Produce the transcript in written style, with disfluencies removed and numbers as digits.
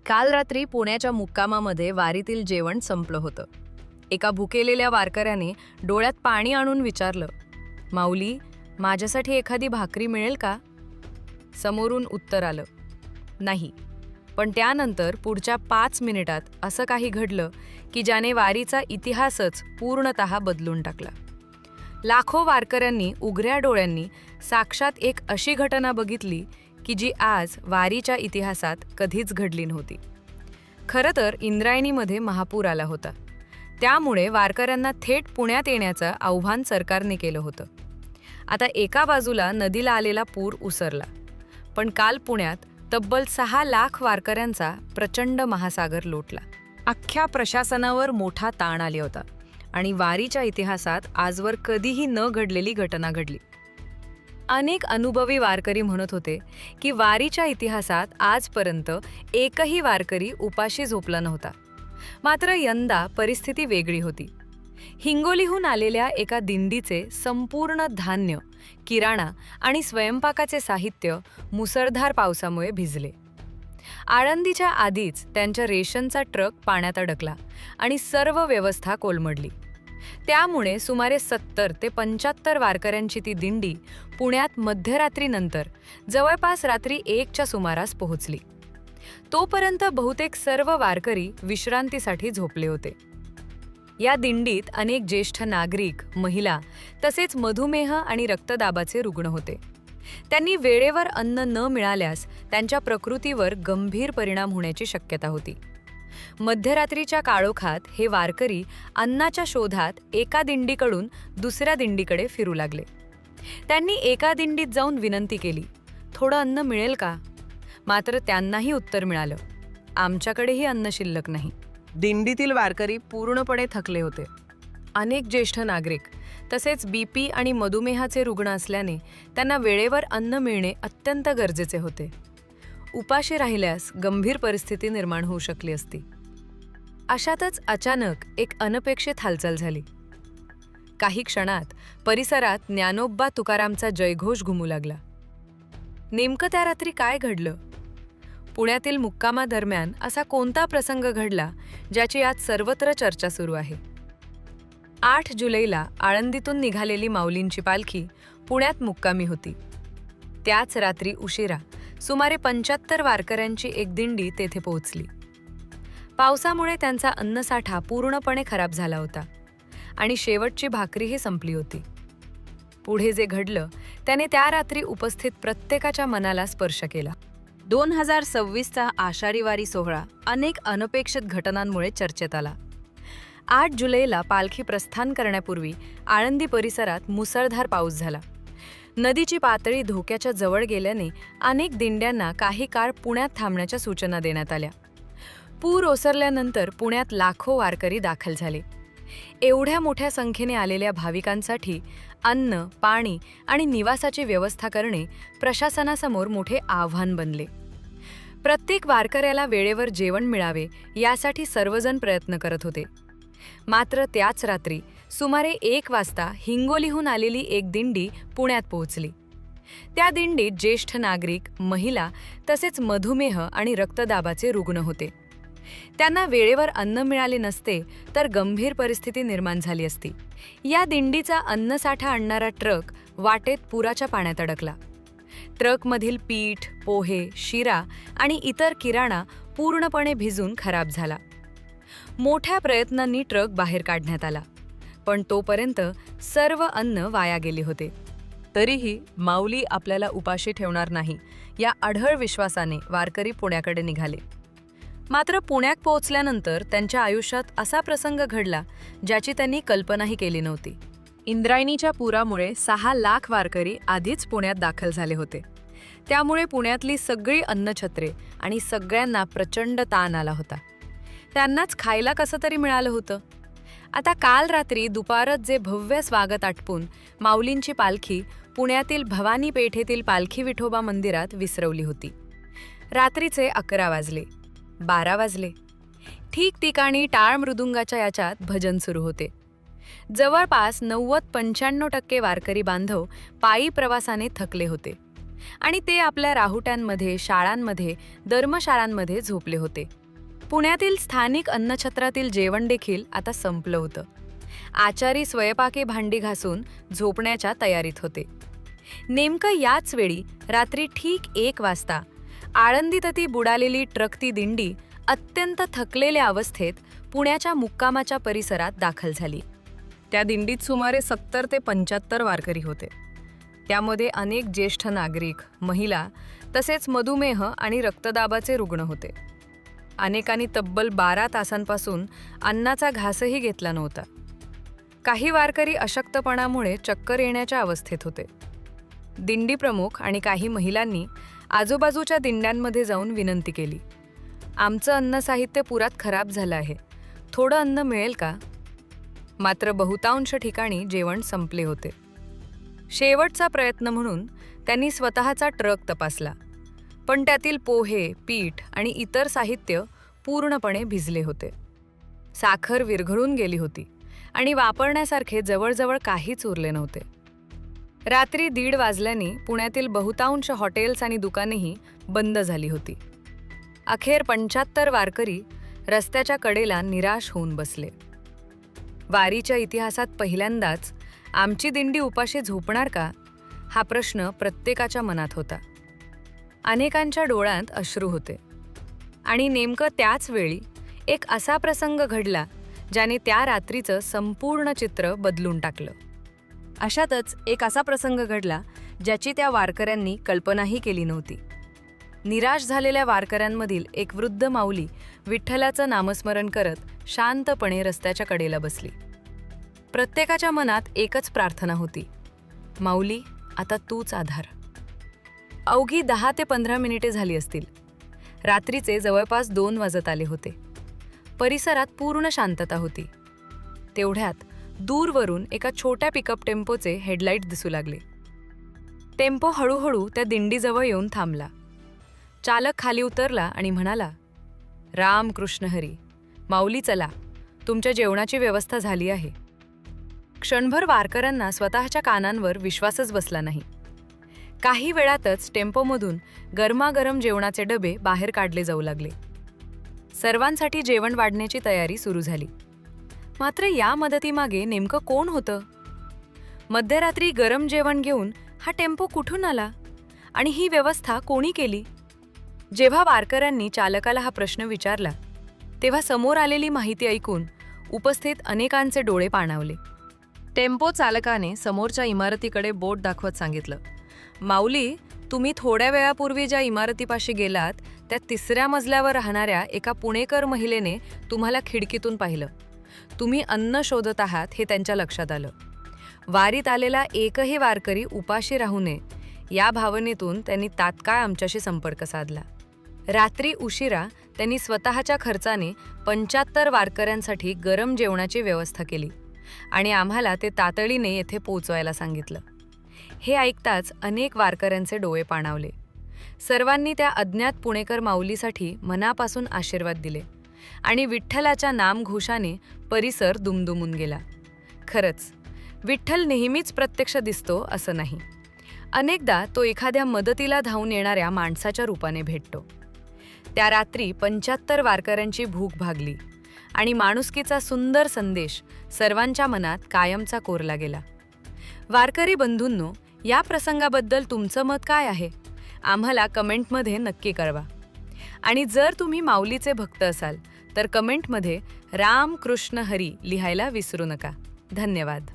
काल रात्री पुण्याच्या मुक्कामामध्ये वारीतील जेवण संपलं होतं. एका भुकेलेल्या वारकऱ्याने डोळ्यात पाणी आणून विचारलं, माऊली, माझ्यासाठी एखादी भाकरी मिळेल का? समोरून उत्तर आलं, नाही. पण त्यानंतर पुढच्या 5 मिनिटात असं काही घडलं की ज्याने वारीचा इतिहासच पूर्णतः बदलून टाकला. लाखो वारकऱ्यांनी उघड्या डोळ्यांनी साक्षात एक अशी घटना बघितली की जी आज वारीच्या इतिहासात कधीच घडली नव्हती. खरं तर इंद्रायणीमध्ये महापूर आला होता. त्यामुळे वारकऱ्यांना थेट पुण्यात येण्याचं आव्हान सरकारने केलं होतं. आता एका बाजूला नदीला आलेला पूर उसरला, पण काल पुण्यात तब्बल 6 लाख वारकऱ्यांचा प्रचंड महासागर लोटला. अख्ख्या प्रशासनावर मोठा ताण आला होता आणि वारीच्या इतिहासात आजवर कधीही न घडलेली घटना घडली. अनेक अनुभवी वारकरी म्हणत होते की वारीच्या इतिहासात आजपर्यंत एकही वारकरी उपाशी झोपला नव्हता. मात्र यंदा परिस्थिती वेगळी होती. हिंगोलीहून आलेल्या एका दिंडीचे संपूर्ण धान्य, किराणा आणि स्वयंपाकाचे साहित्य मुसळधार पावसामुळे भिजले. आळंदीच्या आधीच त्यांच्या रेशनचा ट्रक पाण्यात अडकला आणि सर्व व्यवस्था कोलमडली. त्यामुळे सुमारे 70 ते 75 वारकऱ्यांची ती दिंडी पुण्यात मध्यरात्रीनंतर जवळपास रात्री 1च्या सुमारास पोहोचली. तोपर्यंत बहुतेक सर्व वारकरी विश्रांतीसाठी झोपले होते. या दिंडीत अनेक ज्येष्ठ नागरिक, महिला तसेच मधुमेह आणि रक्तदाबाचे रुग्ण होते. त्यांनी वेळेवर अन्न न मिळाल्यास त्यांच्या प्रकृतीवर गंभीर परिणाम होण्याची शक्यता होती. मध्यरात्रीच्या काळोखात हे वारकरी अन्नाच्या शोधात एका दिंडीकडून दुसऱ्या दिंडीकडे फिरू लागले. त्यांनी एका दिंडीत जाऊन विनंती केली, थोडं अन्न मिळेल का? मात्र त्यांनाही उत्तर मिळालं, आमच्याकडेही अन्न शिल्लक नाही. दिंडीतील वारकरी पूर्णपणे थकले होते. अनेक ज्येष्ठ नागरिक तसेच बीपी आणि मधुमेहाचे रुग्ण असल्याने त्यांना वेळेवर अन्न मिळणे अत्यंत गरजेचे होते. उपाशी राहिल्यास गंभीर परिस्थिती निर्माण होऊ शकली असती. अशातच अचानक एक अनपेक्षित हालचाल झाली. काही क्षणात परिसरात ज्ञानोबा तुकारामचा जयघोष घुमू लागला. नेमकं त्या रात्री काय घडलं? पुण्यातील मुक्कामादरम्यान असा कोणता प्रसंग घडला ज्याची आज सर्वत्र चर्चा सुरू आहे? 8 जुलैला आळंदीतून निघालेली माऊलींची पालखी पुण्यात मुक्कामी होती. त्याच रात्री उशिरा सुमारे 75 वारकऱ्यांची एक दिंडी तेथे पोहोचली. पावसामुळे त्यांचा अन्नसाठा पूर्णपणे खराब झाला होता आणि शेवटची भाकरीही संपली होती. पुढे जे घडलं त्याने त्या रात्री उपस्थित प्रत्येकाच्या मनाला स्पर्श केला. 2026चा आषाढी वारी सोहळा अनेक अनपेक्षित घटनांमुळे चर्चेत आला. 8 जुलैला पालखी प्रस्थान करण्यापूर्वी आळंदी परिसरात मुसळधार पाऊस झाला. नदीची पातळी धोक्याच्या जवळ गेल्याने अनेक दिंड्यांना काही काळ पुण्यात थांबण्याच्या सूचना देण्यात आल्या. पूर ओसरल्यानंतर पुण्यात लाखो वारकरी दाखल झाले. एवढ्या मोठ्या संख्येने आलेल्या भाविकांसाठी अन्न, पाणी आणि निवासाची व्यवस्था करणे प्रशासनासमोर मोठे आव्हान बनले. प्रत्येक वारकऱ्याला वेळेवर जेवण मिळावे यासाठी सर्वजण प्रयत्न करत होते. मात्र त्याच रात्री सुमारे 1 वाजता हिंगोलीहून आलेली एक दिंडी पुण्यात पोहोचली. त्या दिंडीत ज्येष्ठ नागरिक, महिला तसेच मधुमेह आणि रक्तदाबाचे रुग्ण होते. त्यांना वेळेवर अन्न मिळाले नसते तर गंभीर परिस्थिती निर्माण झाली असती. या दिंडीचा अन्नसाठा आणणारा ट्रक वाटेत पुराच्या पाण्यात अडकला. ट्रकमधील पीठ, पोहे, शिरा आणि इतर किराणा पूर्णपणे भिजून खराब झाला. मोठ्या प्रयत्नांनी ट्रक बाहेर काढण्यात आला, पण तोपर्यंत सर्व अन्न वाया गेले होते. तरीही माऊली आपल्याला उपाशी ठेवणार नाही या अढळ विश्वासाने वारकरी पुण्याकडे निघाले. मात्र पुण्यात पोहोचल्यानंतर त्यांच्या आयुष्यात असा प्रसंग घडला ज्याची त्यांनी कल्पनाही केली नव्हती. इंद्रायणीच्या पुरामुळे 6 लाख वारकरी आधीच पुण्यात दाखल झाले होते. त्यामुळे पुण्यातली सगळी अन्नछत्रे आणि सगळ्यांना प्रचंड ताण आला होता. त्यांनाच खायला कसं तरी मिळालं होतं. आता काल रात्री दुपारच जे भव्य स्वागत आटपून माऊलींची पालखी पुण्यातील भवानी पेठेतील पालखी विठोबा मंदिरात विसरवली होती. रात्रीचे 11 वाजले, 12 वाजले. ठिकठिकाणी टाळ मृदुंगाच्या याच्यात भजन सुरू होते. जवळपास 90-95% वारकरी बांधव पायी प्रवासाने थकले होते. आणि ते आपल्या राहुट्यांमध्ये, शाळांमध्ये, धर्मशाळांमध्ये झोपले होते. पुण्यातील स्थानिक अन्नछत्रातील जेवण देखील आता संपलं होतं. आचारी स्वयंपाकी भांडी घासून झोपण्याच्या तयारीत होते. नेमकं याच वेळी रात्री ठीक 1 वाजता आळंदीतती बुडालेली ट्रकती दिंडी अत्यंत थकलेल्या अवस्थेत पुण्याच्या मुक्कामाच्या परिसरात दाखल झाली. त्या दिंडीत सुमारे 70 ते 75 वारकरी होते. त्यामध्ये अनेक ज्येष्ठ नागरिक, महिला तसेच मधुमेह आणि रक्तदाबाचे रुग्ण होते. अनेकांनी तब्बल 12 तासांपासून अन्नाचा घासही घेतला नव्हता. काही वारकरी अशक्तपणामुळे चक्कर येण्याच्या अवस्थेत होते. दिंडी प्रमुख आणि काही महिलांनी आजूबाजूच्या दिंड्यांमध्ये जाऊन विनंती केली, आमचं अन्न साहित्य पुरात खराब झालं आहे, थोडं अन्न मिळेल का? मात्र बहुतांश ठिकाणी जेवण संपले होते. शेवटचा प्रयत्न म्हणून त्यांनी स्वतःचा ट्रक तपासला, पण त्यातील पोहे, पीठ आणि इतर साहित्य पूर्णपणे भिजले होते. साखर विरघळून गेली होती आणि वापरण्यासारखे जवळजवळ काहीच उरले नव्हते. रात्री 1:30 वाजल्याने पुण्यातील बहुतांश हॉटेल्स आणि दुकानेही बंद झाली होती. अखेर 75 वारकरी रस्त्याच्या कडेला निराश होऊन बसले. वारीच्या इतिहासात पहिल्यांदाच आमची दिंडी उपाशी झोपणार का, हा प्रश्न प्रत्येकाच्या मनात होता. अनेकांच्या डोळ्यात अश्रू होते. आणि नेमकं त्याच वेळी एक असा प्रसंग घडला ज्याने त्या रात्रीचं संपूर्ण चित्र बदलून टाकलं. अशातच एक असा प्रसंग घडला ज्याची त्या वारकऱ्यांनी कल्पनाही केली नव्हती. निराश झालेल्या वारकऱ्यांमधील एक वृद्ध माऊली विठ्ठलाचं नामस्मरण करत शांतपणे रस्त्याच्या कडेला बसली. प्रत्येकाच्या मनात एकच प्रार्थना होती, माऊली, आता तूच आधार. अवघी 10 ते 15 मिनिटे झाली असतील. रात्रीचे जवळपास 2 वाजत आले होते. परिसरात पूर्ण शांतता होती. तेवढ्यात दूरवरून एका छोट्या पिकअप टेम्पोचे हेडलाईट दिसू लागले. टेम्पो हळूहळू त्या दिंडीजवळ येऊन थांबला. चालक खाली उतरला आणि म्हणाला, राम कृष्ण हरी, माऊली चला, तुमच्या जेवणाची व्यवस्था झाली आहे. क्षणभर वारकऱ्यांना स्वतःच्या कानांवर विश्वासच बसला नाही. काही वेळातच टेम्पोमधून गरमागरम जेवणाचे डबे बाहेर काढले जाऊ लागले. सर्वांसाठी जेवण वाढण्याची तयारी सुरू झाली. मात्र या मदतीमागे नेमकं कोण होतं? मध्यरात्री गरम जेवण घेऊन हा टेम्पो कुठून आला आणि ही व्यवस्था कोणी केली? जेव्हा वारकऱ्यांनी चालकाला हा प्रश्न विचारला, तेव्हा समोर आलेली माहिती ऐकून उपस्थित अनेकांचे डोळे पाणावले. टेम्पो चालकाने समोरच्या इमारतीकडे बोट दाखवत सांगितलं, माऊली, तुम्ही थोड्या वेळापूर्वी ज्या इमारतीपाशी गेलात त्या 3ऱ्या मजल्यावर राहणाऱ्या एका पुणेकर महिलेने तुम्हाला खिडकीतून पाहिलं. तुम्ही अन्न शोधत आहात हे त्यांच्या लक्षात आलं. वारीत आलेला एकही वारकरी उपाशी राहू नये या भावनेतून त्यांनी तात्काळ आमच्याशी संपर्क साधला. रात्री उशिरा त्यांनी स्वतःच्या खर्चाने 75 वारकऱ्यांसाठी गरम जेवणाची व्यवस्था केली आणि आम्हाला ते तातडीने येथे पोहोचवायला सांगितलं. हे ऐकताच अनेक वारकऱ्यांचे डोळे पाणावले. सर्वांनी त्या अज्ञात पुणेकर माऊलीसाठी मनापासून आशीर्वाद दिले आणि विठ्ठलाच्या नामघोषाने परिसर दुमदुमून गेला. खरंच, विठ्ठल नेहमीच प्रत्यक्ष दिसतो असं नाही. अनेकदा तो एखाद्या मदतीला धावून येणाऱ्या माणसाच्या रूपाने भेटतो. त्या रात्री 75 वारकऱ्यांची भूक भागली आणि माणुसकीचा सुंदर संदेश सर्वांच्या मनात कायमचा कोरला गेला. वारकरी बंधूंनो, या प्रसंगाबद्दल तुमचं मत काय आहे? आम्हाला कमेंटमध्ये नक्की कळवा. आणि जर तुम्ही माऊलीचे भक्त असाल तर कमेंटमध्ये राम कृष्ण हरी लिहायला विसरू नका. धन्यवाद.